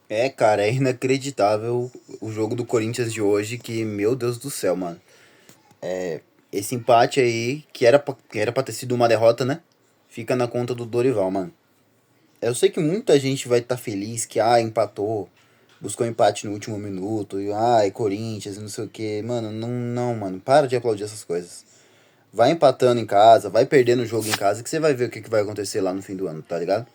É, cara, é inacreditável o jogo do Corinthians de hoje, que, meu Deus do céu, mano. Esse empate aí, que era pra ter sido uma derrota, né? Fica na conta do Dorival, mano. Eu sei que muita gente vai estar feliz que, empatou, buscou empate no último minuto, e, Corinthians, e não sei o que. Mano, não, mano, para de aplaudir essas coisas. Vai empatando em casa, vai perdendo o jogo em casa, que você vai ver o que, que vai acontecer lá no fim do ano, tá ligado?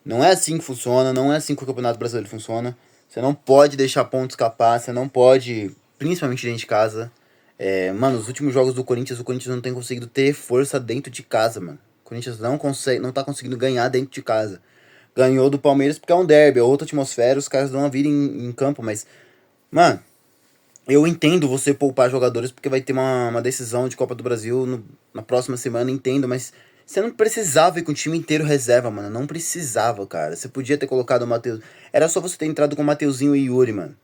Não é assim que funciona, não é assim que o Campeonato Brasileiro funciona. Você não pode deixar ponto escapar, você não pode, principalmente dentro de casa. Mano, os últimos jogos do Corinthians, o Corinthians não tem conseguido ter força dentro de casa, mano. O Corinthians não consegue, não tá conseguindo ganhar dentro de casa. Ganhou do Palmeiras porque é um derby, é outra atmosfera, os caras dão a vida em campo, mas, mano, eu entendo você poupar jogadores porque vai ter uma decisão de Copa do Brasil na próxima semana, entendo, mas você não precisava ir com o time inteiro reserva, mano. Não precisava, cara. Você podia ter colocado o Matheus. Era só você ter entrado com o Mateuzinho e Yuri, mano.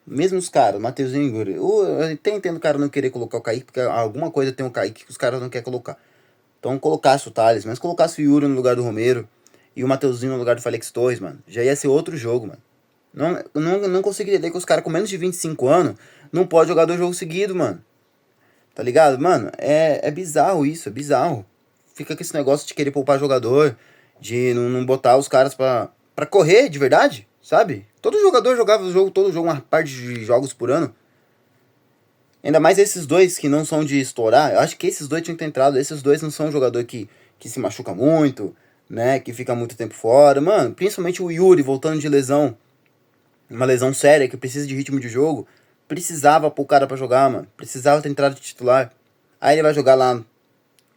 Mesmo os caras, Mateuzinho e Yuri. Eu até entendo o cara não querer colocar o Kaique, porque alguma coisa tem o Kaique que os caras não querem colocar. Então colocasse o Thales, mas colocasse o Yuri no lugar do Romero e o Mateuzinho no lugar do Félix Torres, mano. Já ia ser outro jogo, mano. Não consigo entender que os caras com menos de 25 anos não pode jogar 2 jogos seguidos, mano. Tá ligado? Mano, é bizarro isso, é bizarro. Fica com esse negócio de querer poupar jogador, de não botar os caras pra correr de verdade, sabe? Todo jogador jogava o jogo, todo jogo, uma parte de jogos por ano. Ainda mais esses dois que não são de estourar. Eu acho que esses dois tinham que ter entrado. Esses dois não são jogador que se machuca muito, né? Que fica muito tempo fora. Mano, principalmente o Yuri voltando de lesão, uma lesão séria que precisa de ritmo de jogo, precisava pôr o cara pra jogar, mano. Precisava ter entrado de titular. Aí ele vai jogar lá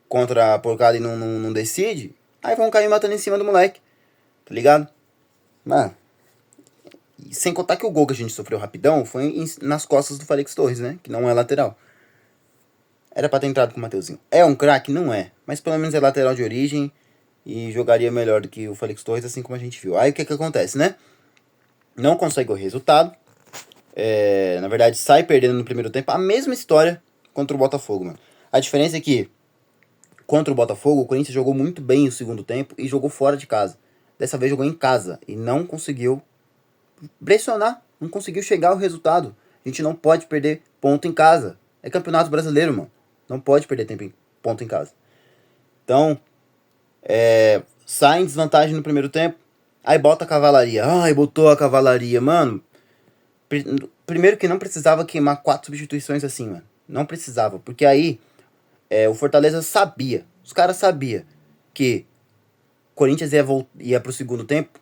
contra a porcada e não decide. Aí vão cair matando em cima do moleque, tá ligado? Mano, e sem contar que o gol que a gente sofreu rapidão foi nas costas do Félix Torres, né? Que não é lateral. Era pra ter entrado com o Mateuzinho. É um craque? Não é. Mas pelo menos é lateral de origem e jogaria melhor do que o Félix Torres, assim como a gente viu. Aí o que que acontece, né? Não consegue o resultado. Na verdade, sai perdendo no primeiro tempo. A mesma história contra o Botafogo, mano. A diferença é que contra o Botafogo, o Corinthians jogou muito bem o segundo tempo e jogou fora de casa. Dessa vez jogou em casa e não conseguiu pressionar, não conseguiu chegar ao resultado. A gente não pode perder ponto em casa. É campeonato brasileiro, mano. Não pode perder ponto em casa. Então, sai em desvantagem no primeiro tempo. Aí bota a cavalaria. Ai, botou a cavalaria. Mano, primeiro que não precisava queimar 4 substituições assim, mano. Não precisava. Porque aí o Fortaleza sabia. Os caras sabiam que o Corinthians ia pro segundo tempo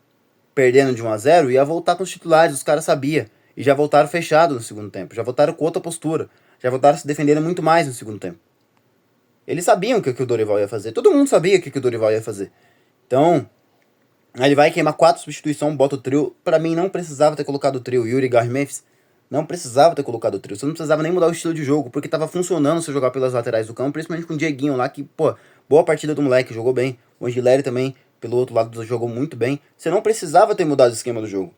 perdendo de 1-0 ia voltar com os titulares. Os caras sabiam. E já voltaram fechado no segundo tempo. Já voltaram com outra postura. Já voltaram se defendendo muito mais no segundo tempo. Eles sabiam o que o Dorival ia fazer. Todo mundo sabia o que o Dorival ia fazer. Então, aí ele vai queimar 4 substituições, bota o trio. Pra mim, não precisava ter colocado o trio. Yuri, Garry, Memphis. Não precisava ter colocado o trio. Você não precisava nem mudar o estilo de jogo, porque tava funcionando você jogar pelas laterais do campo, principalmente com o Dieguinho lá, que, pô, boa partida do moleque, jogou bem. O Angileri também, pelo outro lado, jogou muito bem. Você não precisava ter mudado o esquema do jogo.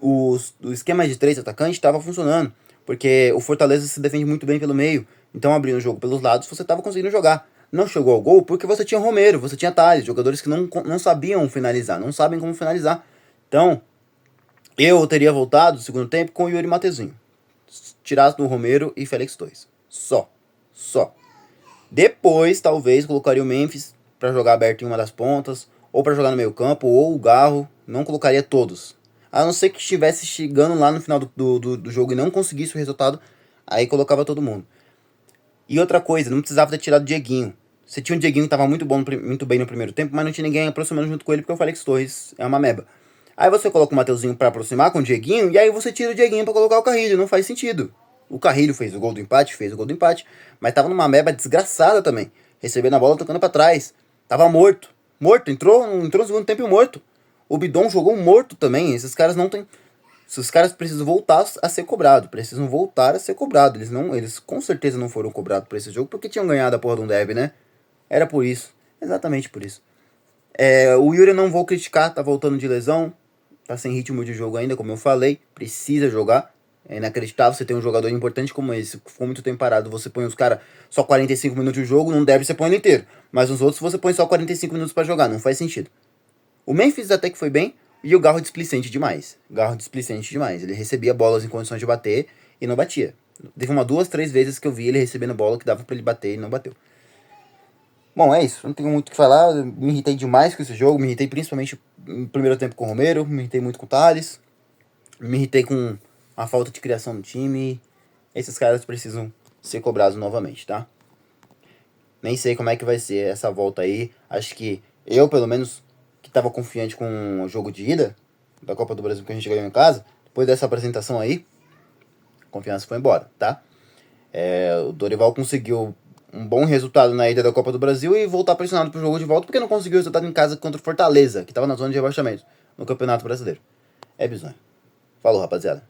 O esquema de 3 atacantes estava funcionando, porque o Fortaleza se defende muito bem pelo meio. Então, abrindo o jogo pelos lados, você estava conseguindo jogar. Não chegou ao gol porque você tinha Romero, você tinha Thales, jogadores que não sabiam finalizar, não sabem como finalizar. Então, eu teria voltado no segundo tempo com o Yuri Matezinho. Tirasse do Romero e Félix Torres. Só. Só. Depois, talvez, colocaria o Memphis para jogar aberto em uma das pontas, ou para jogar no meio campo, ou o Garro. Não colocaria todos. A não ser que estivesse chegando lá no final do jogo e não conseguisse o resultado, aí colocava todo mundo. E outra coisa, não precisava ter tirado o Dieguinho. Você tinha um Dieguinho que tava muito bem no primeiro tempo, mas não tinha ninguém aproximando junto com ele, porque o Félix Torres é uma meba. Aí você coloca o Mateuzinho pra aproximar com o Dieguinho, e aí você tira o Dieguinho pra colocar o Carrilho, não faz sentido. O Carrilho fez o gol do empate, mas tava numa meba desgraçada também. Recebendo a bola, tocando pra trás. Tava morto. Morto, entrou no segundo tempo morto. O Bidon jogou morto também. Esses caras não tem. Esses caras precisam voltar a ser cobrado. Precisam voltar a ser cobrado. Eles com certeza não foram cobrados por esse jogo porque tinham ganhado a porra de um derby, né? Era por isso. Exatamente por isso. O Yuri eu não vou criticar, tá voltando de lesão. Tá sem ritmo de jogo ainda, como eu falei. Precisa jogar. É inacreditável você ter um jogador importante como esse. Ficou muito tempo parado. Você põe os caras só 45 minutos de jogo, não deve você põe ele inteiro. Mas os outros você põe só 45 minutos pra jogar. Não faz sentido. O Memphis até que foi bem. E o Garro displicente demais. Garro displicente demais. Ele recebia bolas em condições de bater e não batia. Teve uma, duas, três vezes que eu vi ele recebendo bola que dava pra ele bater e não bateu. Bom, é isso. Não tenho muito o que falar. Eu me irritei demais com esse jogo. Me irritei principalmente no primeiro tempo com o Romero. Me irritei muito com o Thales. Me irritei com a falta de criação do time. Esses caras precisam ser cobrados novamente, tá? Nem sei como é que vai ser essa volta aí. Acho que eu, pelo menos, que tava confiante com o jogo de ida da Copa do Brasil que a gente ganhou em casa, depois dessa apresentação aí, a confiança foi embora, tá? O Dorival conseguiu um bom resultado na ida da Copa do Brasil e voltar pressionado pro jogo de volta porque não conseguiu o resultado em casa contra o Fortaleza, que tava na zona de rebaixamento no Campeonato Brasileiro. É bizonho. Falou, rapaziada.